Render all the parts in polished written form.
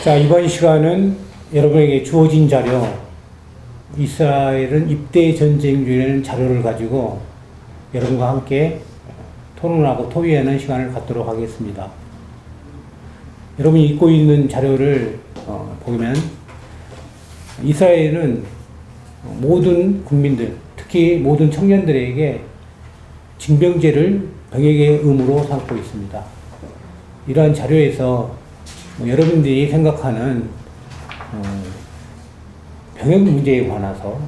자, 이번 시간은 여러분에게 주어진 자료, 이스라엘은 입대 전쟁 중이라는 자료를 가지고 여러분과 함께 토론하고 토의하는 시간을 갖도록 하겠습니다. 여러분이 읽고 있는 자료를 보면 이스라엘은 모든 국민들, 특히 모든 청년들에게 징병제를 병역의 의무로 삼고 있습니다. 이러한 자료에서 여러분들이 생각하는 병역 문제에 관해서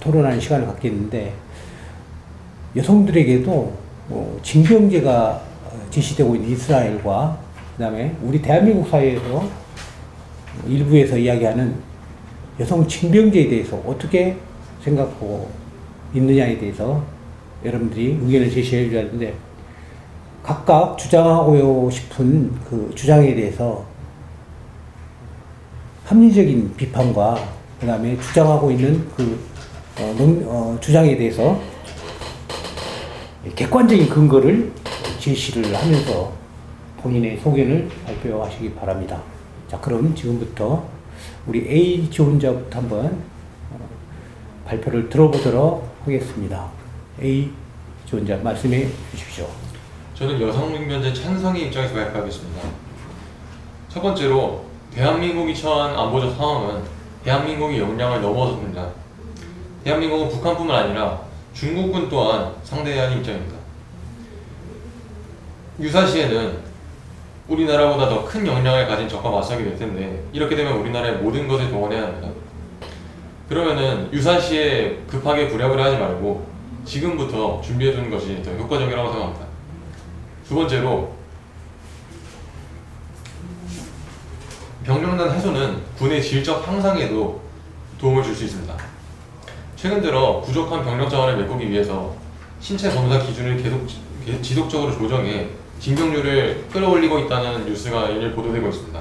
토론하는 시간을 갖겠는데, 여성들에게도 징병제가 제시되고 있는 이스라엘과 그 다음에 우리 대한민국 사회에서 일부에서 이야기하는 여성 징병제에 대해서 어떻게 생각하고 있느냐에 대해서 여러분들이 의견을 제시해 주셔야 하는데, 각각 주장하고 싶은 그 주장에 대해서 합리적인 비판과 그 다음에 주장하고 있는 그 주장에 대해서 객관적인 근거를 제시를 하면서 본인의 소견을 발표하시기 바랍니다. 자, 그럼 지금부터 우리 A 지원자부터 한번 발표를 들어보도록 하겠습니다. A 지원자 말씀해 주십시오. 저는 여성 징병제 찬성의 입장에서 발표하겠습니다. 첫 번째로, 대한민국이 처한 안보적 상황은 대한민국의 역량을 넘어섭니다. 대한민국은 북한뿐만 아니라 중국군 또한 상대해야 하는 입장입니다. 유사시에는 우리나라보다 더 큰 역량을 가진 적과 맞서게 될 텐데, 이렇게 되면 우리나라의 모든 것을 동원해야 합니다. 그러면은 유사시에 급하게 부랴부랴 하지 말고 지금부터 준비해두는 것이 더 효과적이라고 생각합니다. 두 번째로, 병력난 해소는 군의 질적 향상에도 도움을 줄 수 있습니다. 최근 들어 부족한 병력 자원을 메꾸기 위해서 신체 검사 기준을 지속적으로 조정해 징병률을 끌어올리고 있다는 뉴스가 일일 보도되고 있습니다.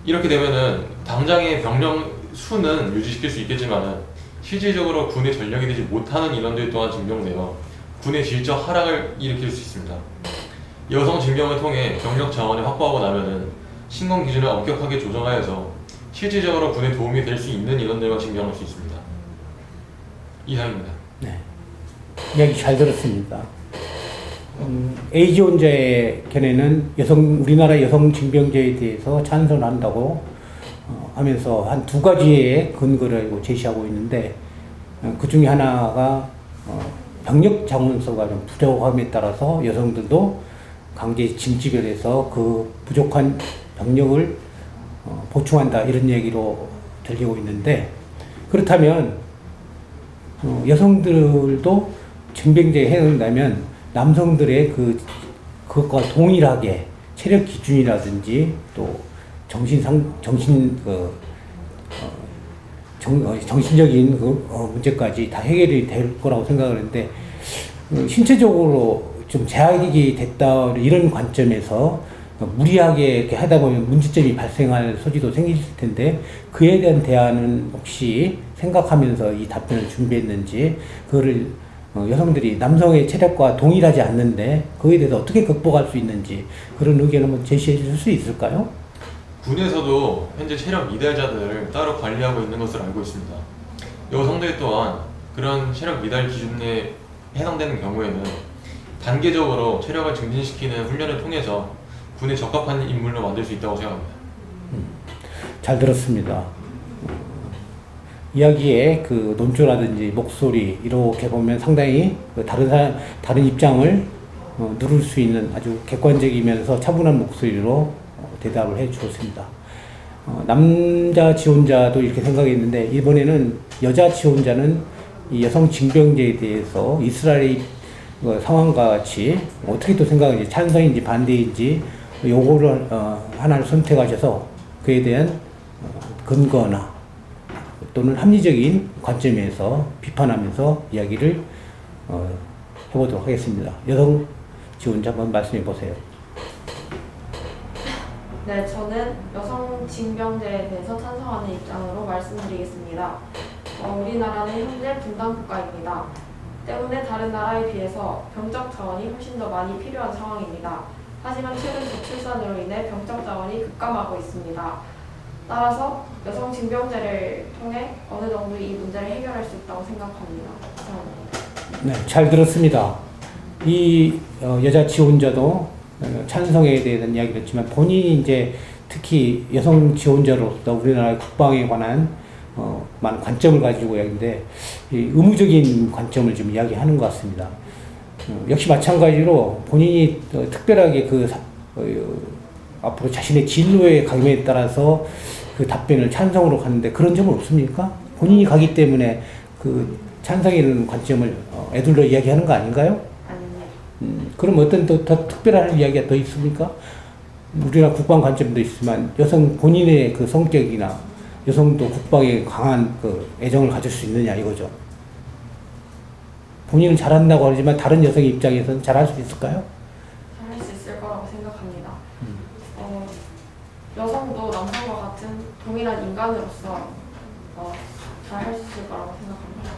이렇게 되면은 당장의 병력 수는 유지시킬 수 있겠지만은 실질적으로 군의 전력이 되지 못하는 인원들 또한 징병되어 군의 질적 하락을 일으킬 수 있습니다. 여성 징병을 통해 병력 자원을 확보하고 나면은 신공 기준을 엄격하게 조정하여서 실질적으로 군에 도움이 될 수 있는 인원들만 징병할 수 있습니다. 이상입니다. 네, 이야기 잘 들었습니다. A 지원자의 견해는 우리나라 여성 징병제에 대해서 찬성한다고 하면서 한 두 가지의 근거를 제시하고 있는데, 그 중에 하나가 병력 자원수가 좀 부족함에 따라서 여성들도 강제 징집을 그 부족한 병력을 보충한다, 이런 얘기로 들리고 있는데, 그렇다면 여성들도 징병제에 해당된다면 남성들의 그것과 동일하게 체력 기준이라든지 또 정신적인 문제까지 다 해결이 될 거라고 생각을 했는데, 신체적으로 좀 제약이 됐다, 이런 관점에서 무리하게 이렇게 하다 보면 문제점이 발생할 소지도 생길 텐데, 그에 대한 대안은 혹시 생각하면서 이 답변을 준비했는지, 그거를 여성들이 남성의 체력과 동일하지 않는데 그에 대해서 어떻게 극복할 수 있는지, 그런 의견을 한번 제시해 줄 수 있을까요? 군에서도 현재 체력 미달자들을 따로 관리하고 있는 것으로 알고 있습니다. 여성들 또한 그런 체력 미달 기준에 해당되는 경우에는 단계적으로 체력을 증진시키는 훈련을 통해서 군에 적합한 인물로 만들 수 있다고 생각합니다. 잘 들었습니다. 이야기의 그 논조라든지 목소리, 이렇게 보면 상당히 다른 입장을 누를 수 있는 아주 객관적이면서 차분한 목소리로 대답을 해 주었습니다. 남자 지원자도 이렇게 생각했는데, 이번에는 여자 지원자는 이 여성 징병제에 대해서 이스라엘의 상황과 같이 어떻게 또 생각하는지, 찬성인지 반대인지 요거를 하나를 선택하셔서 그에 대한 근거나 또는 합리적인 관점에서 비판하면서 이야기를 해보도록 하겠습니다. 여성 지원자 한번 말씀해 보세요. 네, 저는 여성 징병제에 대해서 찬성하는 입장으로 말씀드리겠습니다. 우리나라는 현재 분단 국가입니다. 때문에 다른 나라에 비해서 병적 자원이 훨씬 더 많이 필요한 상황입니다. 하지만 최근 저출산으로 인해 병적 자원이 급감하고 있습니다. 따라서 여성 징병제를 통해 어느 정도 이 문제를 해결할 수 있다고 생각합니다. 이상입니다. 네, 잘 들었습니다. 이 여자 지원자도 찬성에 대한 이야기를 했지만 본인이 이제 특히 여성 지원자로서 우리나라의 국방에 관한 많은 관점을 가지고 이야기인데 의무적인 관점을 좀 이야기하는 것 같습니다. 역시 마찬가지로 본인이 특별하게 앞으로 자신의 진로의 감에 따라서 그 답변을 찬성으로 가는데 그런 점은 없습니까? 본인이 가기 때문에 그 찬성이라는 관점을 애둘러 이야기하는 거 아닌가요? 아니요. 그럼 어떤 더 특별한 이야기가 더 있습니까? 우리나라 국방 관점도 있지만 여성 본인의 그 성격이나 여성도 국방에 강한 그 애정을 가질 수 있느냐 이거죠. 본인은 잘한다고 하지만 다른 여성 입장에서는 잘할 수 있을까요? 잘할 수 있을 거라고 생각합니다. 여성도 남성과 같은 동일한 인간으로서 잘할 수 있을 거라고 생각합니다.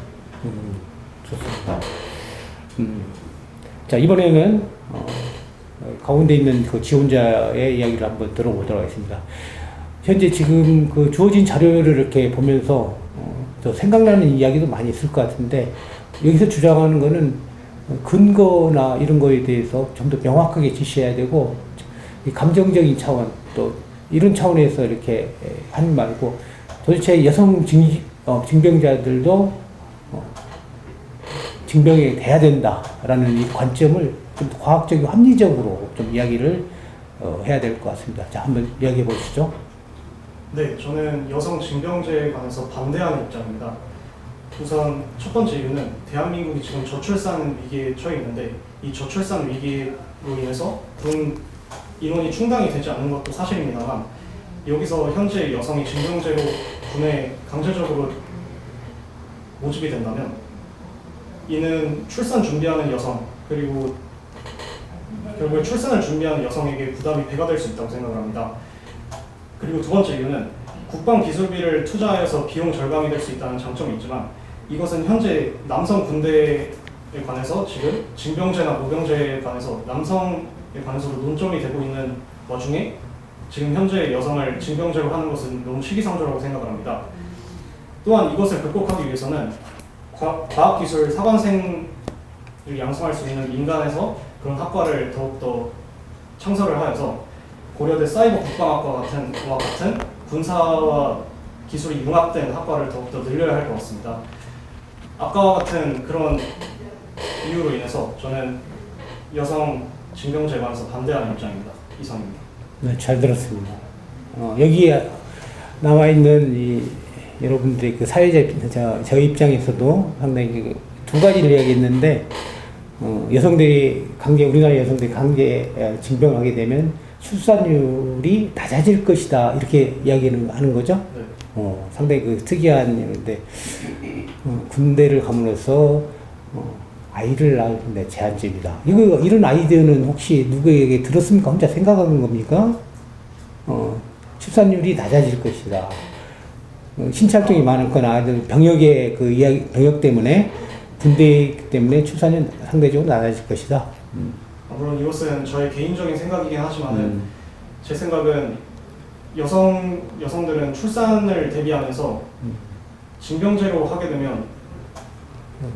좋습니다. 자, 이번에는 가운데 있는 그 지원자의 이야기를 한번 들어보도록 하겠습니다. 현재 지금 그 주어진 자료를 이렇게 보면서 또 생각나는 이야기도 많이 있을 것 같은데 여기서 주장하는 거는 근거나 이런 거에 대해서 좀 더 명확하게 지시해야 되고 이 감정적인 차원 또 이런 차원에서 이렇게 하지 말고 도대체 여성 징병자들도 징병이 돼야 된다라는 이 관점을 좀 과학적이고 합리적으로 좀 이야기를 해야 될 것 같습니다. 자, 한번 이야기해 보시죠. 네, 저는 여성 징병제에 관해서 반대하는 입장입니다. 우선 첫 번째 이유는 대한민국이 지금 저출산 위기에 처해 있는데 이 저출산 위기로 인해서 군 인원이 충당이 되지 않는 것도 사실입니다만 여기서 현재 여성이 징병제로 군에 강제적으로 모집이 된다면 이는 출산 준비하는 여성 그리고 결국에 출산을 준비하는 여성에게 부담이 배가 될 수 있다고 생각을 합니다. 그리고 두 번째 이유는 국방 기술비를 투자해서 비용 절감이 될 수 있다는 장점이 있지만 이것은 현재 남성 군대에 관해서 지금 징병제나 모병제에 관해서 남성에 관해서도 논점이 되고 있는 와중에 지금 현재 여성을 징병제로 하는 것은 너무 시기상조라고 생각을 합니다. 또한 이것을 극복하기 위해서는 과학기술 사관생을 양성할 수 있는 민간에서 그런 학과를 더욱더 창설을 하여서 고려대 사이버 국방학과 같은 군사와 기술이 융합된 학과를 더욱더 늘려야 할 것 같습니다. 아까와 같은 그런 이유로 인해서 저는 여성 징병제에 관해서 반대하는 입장입니다. 이상입니다. 네, 잘 들었습니다. 여기에 나와 있는 이 여러분들의 그 사회자 저 입장에서도 상당히 두 가지를 이야기했는데 여성들이 우리나라 여성들이 강제 징병하게 되면 출산율이 낮아질 것이다 이렇게 이야기하는 거죠. 네. 상당히 그 특이한 일인데 군대를 감으로써 아이를 낳는 데 제한적이다. 이런 아이디어는 혹시 누구에게 들었습니까? 혼자 생각하는 겁니까? 출산율이 낮아질 것이다. 신찰증이 많거나 병역의 그 이야기 병역 때문에 군대 때문에 출산율 상대적으로 낮아질 것이다. 물론 이것은 저의 개인적인 생각이긴 하지만은 제 생각은 여성들은 출산을 대비하면서 징병제로 하게 되면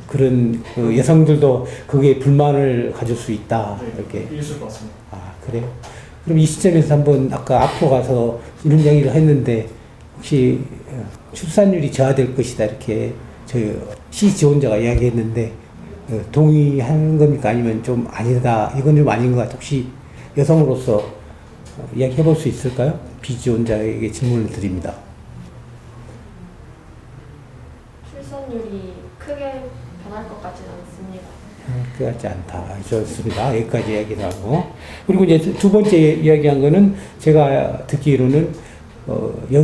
그런 그 여성들도 거기에 불만을 가질 수 있다. 네, 이렇게 있을 것 같습니다. 아, 그래요? 그럼 이 시점에서 한번 아까 앞으로 가서 이런 이야기를 했는데 혹시 출산율이 저하될 것이다 이렇게 저희 시 지원자가 이야기했는데 동의하는 겁니까? 아니면 좀 아니다 이건 좀 아닌 것 같아. 혹시 여성으로서 이야기해 볼 수 있을까요? 비지원자에게 질문을 드립니다. 출산율이 크게 변할 것 같지는 않습니다. 그 같지 않다. 좋습니다. 여기까지 이야기를 하고. 그리고 이제 두 번째 이야기한 거는 제가 듣기로는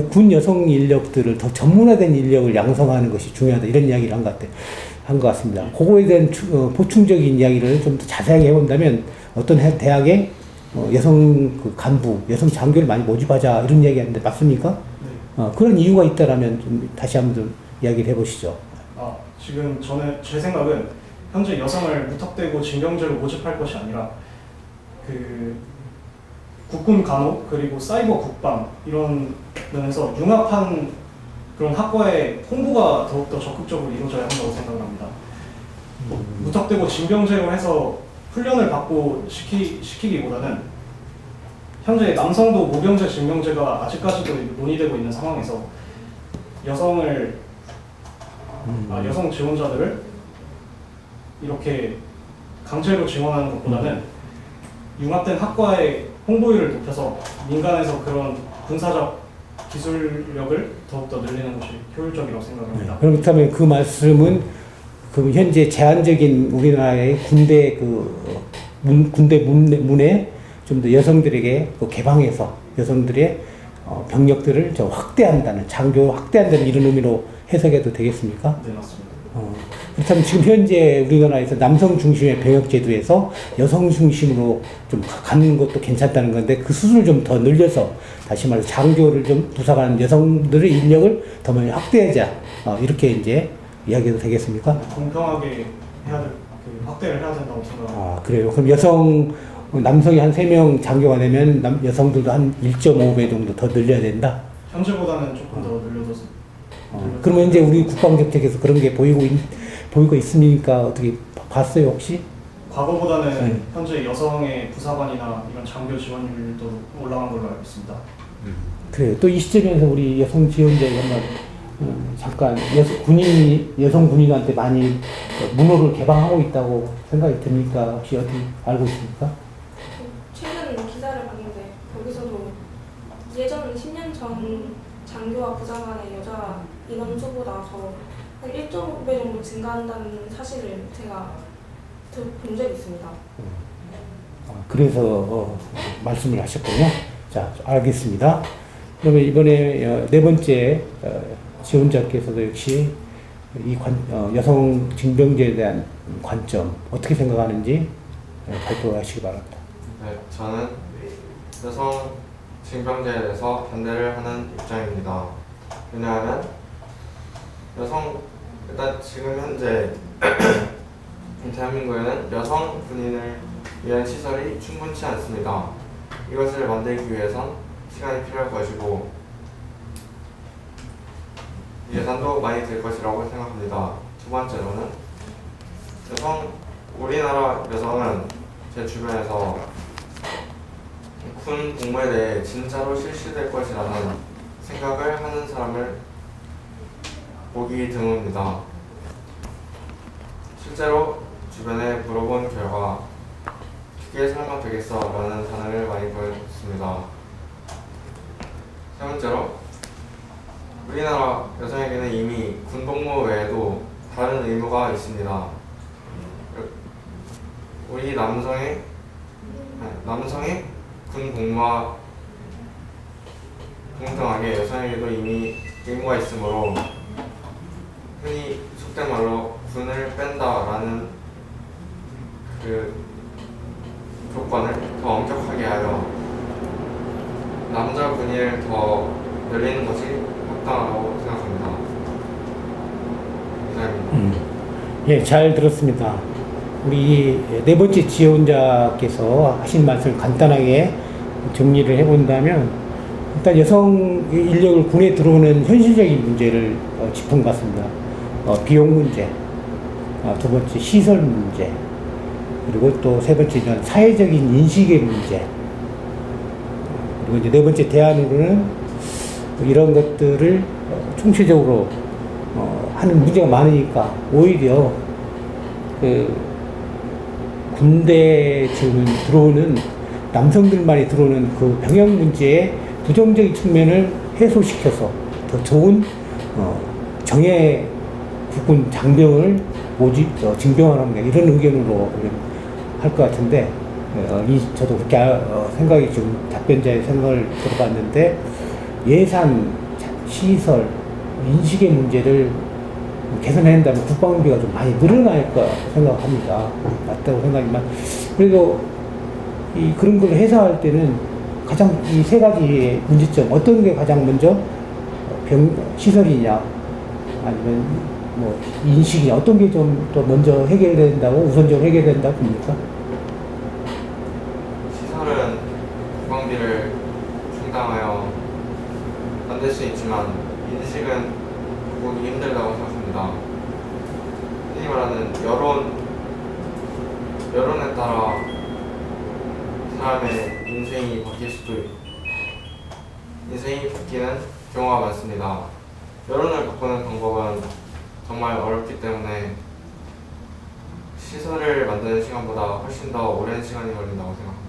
군 여성 인력들을 더 전문화된 인력을 양성하는 것이 중요하다. 이런 이야기를 한 것 같습니다. 그거에 대한 보충적인 이야기를 좀 더 자세하게 해본다면 어떤 대학에 여성 그 간부, 여성 장교를 많이 모집하자 이런 이야기 하는데 맞습니까? 네. 그런 이유가 있다라면 좀 다시 한번 좀 이야기를 해보시죠. 지금 제 생각은 현재 여성을 무턱대고 징병제로 모집할 것이 아니라 그 국군 간호 그리고 사이버 국방 이런 면에서 융합한 그런 학과의 홍보가 더욱더 적극적으로 이루어져야 한다고 생각합니다. 무턱대고 징병제로 해서 훈련을 받고 시키기보다는 현재 남성도 모병제, 징병제가 아직까지도 논의되고 있는 상황에서 여성 지원자들을 이렇게 강제로 지원하는 것보다는 융합된 학과의 홍보율을 높여서 민간에서 그런 군사적 기술력을 더욱더 늘리는 것이 효율적이라고 생각합니다. 그렇다면 그 말씀은 그 현재 제한적인 우리나라의 군대 군대 문에 좀 더 여성들에게 개방해서 여성들의 병력들을 좀 확대한다는, 장교 확대한다는 이런 의미로 해석해도 되겠습니까? 네, 맞습니다. 그렇다면 지금 현재 우리나라에서 남성 중심의 병역 제도에서 여성 중심으로 좀 가는 것도 괜찮다는 건데, 그 수준을 좀 더 늘려서 다시 말해서 장교를 좀 부사하는 여성들의 인력을 더 많이 확대하자, 이렇게 이제 이야기해도 되겠습니까? 공평하게 확대를 해야 된다고 생각합니다. 그래요. 그럼 남성이 한 3명 장교가 되면 여성들도 한 1.5배 정도 더 늘려야 된다? 현재보다는 조금 더 늘려둬서. 그러면 이제 우리 국방정책에서 그런 게 보이고 있습니까? 어떻게 봤어요, 혹시? 과거보다는 현재 여성의 부사관이나 이런 장교 지원율도 올라간 걸로 알고 있습니다. 그래요. 또 이 시점에서 우리 여성 지원자에 한번 잠깐 여성 군인한테 많이 문호를 개방하고 있다고 생각이 듭니까? 혹시 어떻게 알고 있습니까? 최근 기사를 봤는데 거기서도 예전 10년 전 장교와 부사관의 여자 인원 수보다 한 1.5배 정도 증가한다는 사실을 제가 본 적이 있습니다. 그래서 말씀을 하셨군요. 자, 알겠습니다. 그러면 이번에 네 번째 지원자께서도 역시 이 여성 징병제에 대한 관점 어떻게 생각하는지 발표하시기 바랍니다. 네, 저는 여성 징병제에 대해서 반대를 하는 입장입니다. 왜냐하면 일단 지금 현재 대한민국에는 여성 군인을 위한 시설이 충분치 않습니다. 이것을 만들기 위해선 시간이 필요할 것이고 예산도 많이 들 것이라고 생각합니다. 두 번째로는 우리나라 여성은 제 주변에서 군 복무에 대해 진짜로 실시될 것이라는 생각을 하는 사람을 보기 드뭅니다. 실제로 주변에 물어본 결과 그게 설마 되겠어? 라는 반응을 많이 보였습니다. 세 번째로 우리나라 여성에게는 이미 군 복무 외에도 다른 의무가 있습니다. 우리 남성의 군 복무와 동등하게 여성에게도 이미 의무가 있으므로 흔히 속된 말로 군을 뺀다라는 그 조건을 더 엄격하게 하여 남자 군인을 더 늘리는 것이 합당하다고 생각합니다. 이상입니다. 예, 잘 들었습니다. 우리 네 번째 지원자께서 하신 말씀을 간단하게 정리를 해본다면, 일단 여성 인력을 군에 들어오는 현실적인 문제를 짚은 것 같습니다. 비용 문제, 두 번째 시설 문제, 그리고 또 세 번째 사회적인 인식의 문제, 그리고 이제 네 번째 대안으로는 이런 것들을 총체적으로 하는 문제가 많으니까 오히려 군대 지금 들어오는 남성들만이 들어오는 그 병역 문제의 부정적인 측면을 해소시켜서 더 좋은 정예 국군 장병을 징병하는 이런 의견으로 할 것 같은데, 저도 그렇게 생각이 지금 답변자의 생각을 들어봤는데, 예산, 시설, 인식의 문제를 개선해야 한다면 국방비가 좀 많이 늘어날 거 생각합니다. 맞다고 생각하지만, 그래도 그런 걸 해소할 때는 가장 이 세 가지의 문제점, 어떤 게 가장 먼저 시설이냐, 아니면 뭐 인식이냐, 어떤 게 좀 더 먼저 해결된다고, 우선적으로 해결된다고 봅니까? 시설은 국방비를 있지만 인식은 바꾸기 힘들다고 생각합니다. 흔히 말하는 여론에 따라 사람의 인생이 바뀌는 경우가 많습니다. 여론을 바꾸는 방법은 정말 어렵기 때문에 시설을 만드는 시간보다 훨씬 더 오랜 시간이 걸린다고 생각합니다.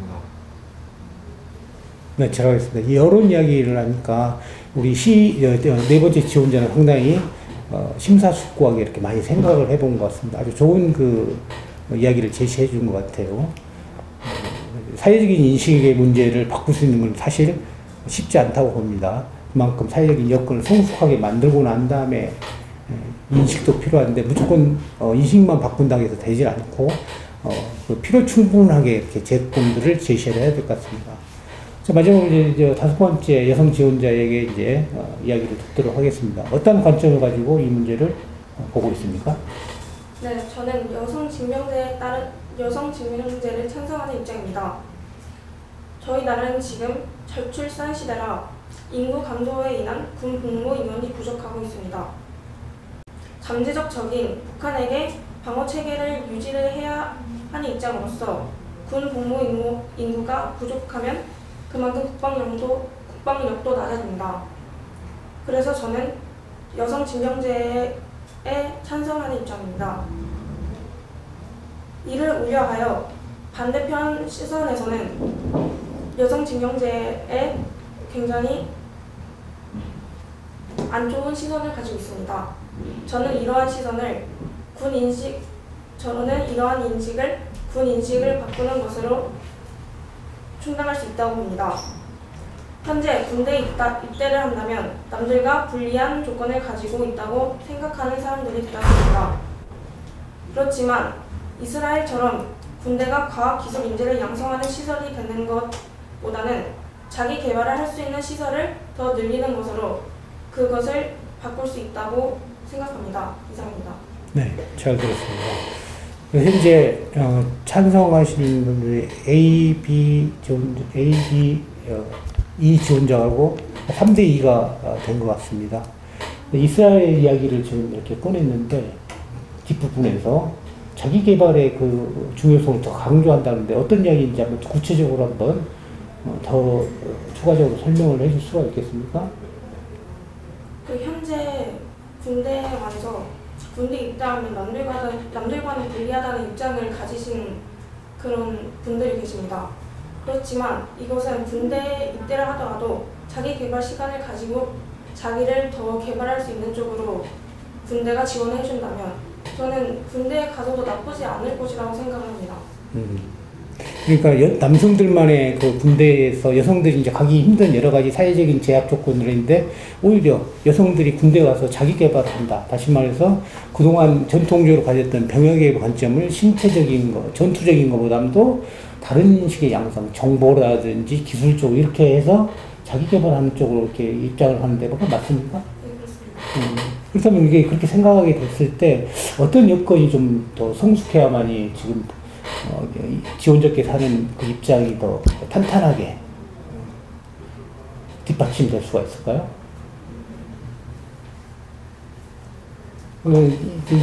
네, 잘 알겠습니다. 이 여론 이야기를 하니까 우리 네 번째 지원자는 상당히 심사숙고하게 이렇게 많이 생각을 해본 것 같습니다. 아주 좋은 그 이야기를 제시해 준 것 같아요. 사회적인 인식의 문제를 바꿀 수 있는 건 사실 쉽지 않다고 봅니다. 그만큼 사회적인 여건을 성숙하게 만들고 난 다음에 인식도 필요한데 무조건 인식만 바꾼다고 해서 되지 않고 그 필요 충분하게 이렇게 제품들을 제시를 해야 될 것 같습니다. 자, 마지막으로 이제 다섯 번째 여성 지원자에게 이제 이야기를 듣도록 하겠습니다. 어떤 관점을 가지고 이 문제를 보고 있습니까? 네, 저는 여성 직명제를 찬성하는 입장입니다. 저희 나라는 지금 저출산 시대라 인구 감소에 인한 군 복무 인원이 부족하고 있습니다. 잠재적적인 북한에게 방어 체계를 유지를 해야 하는 입장으로서 군 복무 인구가 부족하면 그만큼 국방력도 낮아집니다. 그래서 저는 여성 징병제에 찬성하는 입장입니다. 이를 우려하여 반대편 시선에서는 여성 징병제에 굉장히 안 좋은 시선을 가지고 있습니다. 저는 이러한 인식을 군 인식을 바꾸는 것으로 충당할 수 있다고 봅니다. 현재 군대에 입대를 한다면 남들과 불리한 조건을 가지고 있다고 생각하는 사람들이 대다수입니다. 그렇지만 이스라엘처럼 군대가 과학기술 인재를 양성하는 시설이 되는 것보다는 자기 개발을 할 수 있는 시설을 더 늘리는 것으로 그것을 바꿀 수 있다고 생각합니다. 이상입니다. 네, 잘 들었습니다. 현재 찬성하시는 분들이 A, B 지원자하고 3대2가 된 것 같습니다. 이스라엘 이야기를 지금 이렇게 꺼냈는데 뒷부분에서 자기 개발의 그 중요성을 더 강조한다는데 어떤 이야기인지 한번 구체적으로 한번 더 추가적으로 설명을 해줄 수가 있겠습니까? 그 현재 군대에 와서 군대 입대하면 남들과는 불리하다는 입장을 가지신 그런 분들이 계십니다. 그렇지만 이것은 군대 입대를 하더라도 자기 개발 시간을 가지고 자기를 더 개발할 수 있는 쪽으로 군대가 지원을 해준다면 저는 군대에 가서도 나쁘지 않을 것이라고 생각합니다. 그러니까 남성들만의 그 군대에서 여성들이 이제 가기 힘든 여러 가지 사회적인 제약 조건들인데 오히려 여성들이 군대 가서 자기 개발을 한다. 다시 말해서 그동안 전통적으로 가졌던 병역의 관점을 신체적인 거, 전투적인 것보다도 다른 식의 양성, 정보라든지 기술적으로 이렇게 해서 자기 개발하는 쪽으로 이렇게 입장을 하는데 그건 맞습니까? 네, 그렇습니다. 그렇다면 이게 그렇게 생각하게 됐을 때 어떤 여건이 좀 더 성숙해야만이 지금 지원자께서 하는 그 입장이 더 탄탄하게 뒷받침될 수가 있을까요?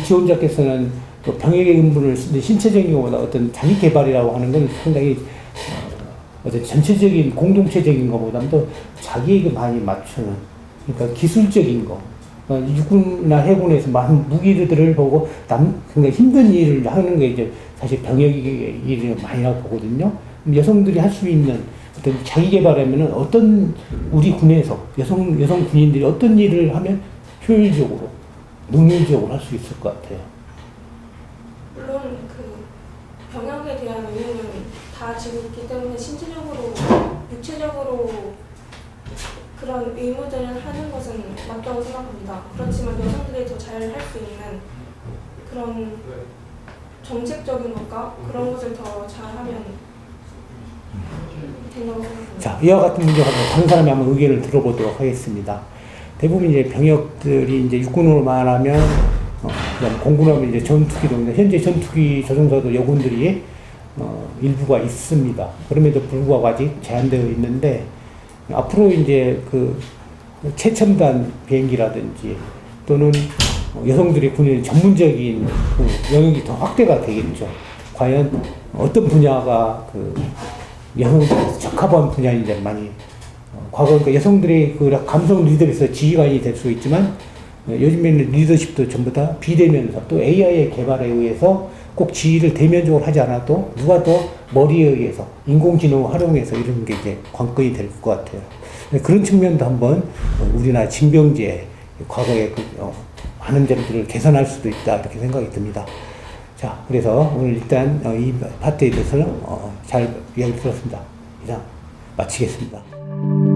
지원자께서는 병역의 근본을 신체적인 것보다 어떤 자기 개발이라고 하는 건 상당히 어떤 전체적인 공동체적인 것보다도 자기에게 많이 맞추는 그러니까 기술적인 거 육군이나 해군에서 많은 무기들을 보고 굉장히 힘든 일을 하는 게 이제 사실 병역의 일이 많이 나고 보거든요. 여성들이 할 수 있는 어떤 자기 개발하면은 어떤 우리 군에서 여성 군인들이 어떤 일을 하면 효율적으로 능률적으로 할 수 있을 것 같아요. 물론 그 병역에 대한 의무는 다 지고 있기 때문에 신체적으로 육체적으로 그런 의무들을 하는 것은 맞다고 생각합니다. 그렇지만 여성들이 더 잘 할 수 있는 그런 정책적인 것과 그런 것을 더 잘하면 된다고 생각합니다. 자, 이와 같은 문제가 다른 사람이 한번 의견을 들어보도록 하겠습니다. 대부분 이제 병역들이 이제 육군으로만 하면 그다음 공군으로 하면 이제 전투기도 있는데 현재 전투기 조종사도 여군들이 일부가 있습니다. 그럼에도 불구하고 아직 제한되어 있는데 앞으로 이제 그 최첨단 비행기라든지 또는 여성들의 군인 전문적인 그 영역이 더 확대가 되겠죠. 과연 어떤 분야가 그 여성들에게 적합한 분야인지 많이 과거 그러니까 여성들의 그 감성 리더로서 지휘관이 될 수 있지만 요즘에는 리더십도 전부 다 비대면서 또 AI의 개발에 의해서 꼭 지휘를 대면적으로 하지 않아도 누가 더 머리에 의해서 인공지능을 활용해서 이런 게 이제 관건이 될 것 같아요. 그런 측면도 한번 우리나라 징병제 과거의 그 많은 점들을 개선할 수도 있다 이렇게 생각이 듭니다. 자, 그래서 오늘 일단 이 파트에 대해서는 잘 이야기 들었습니다. 이상 마치겠습니다.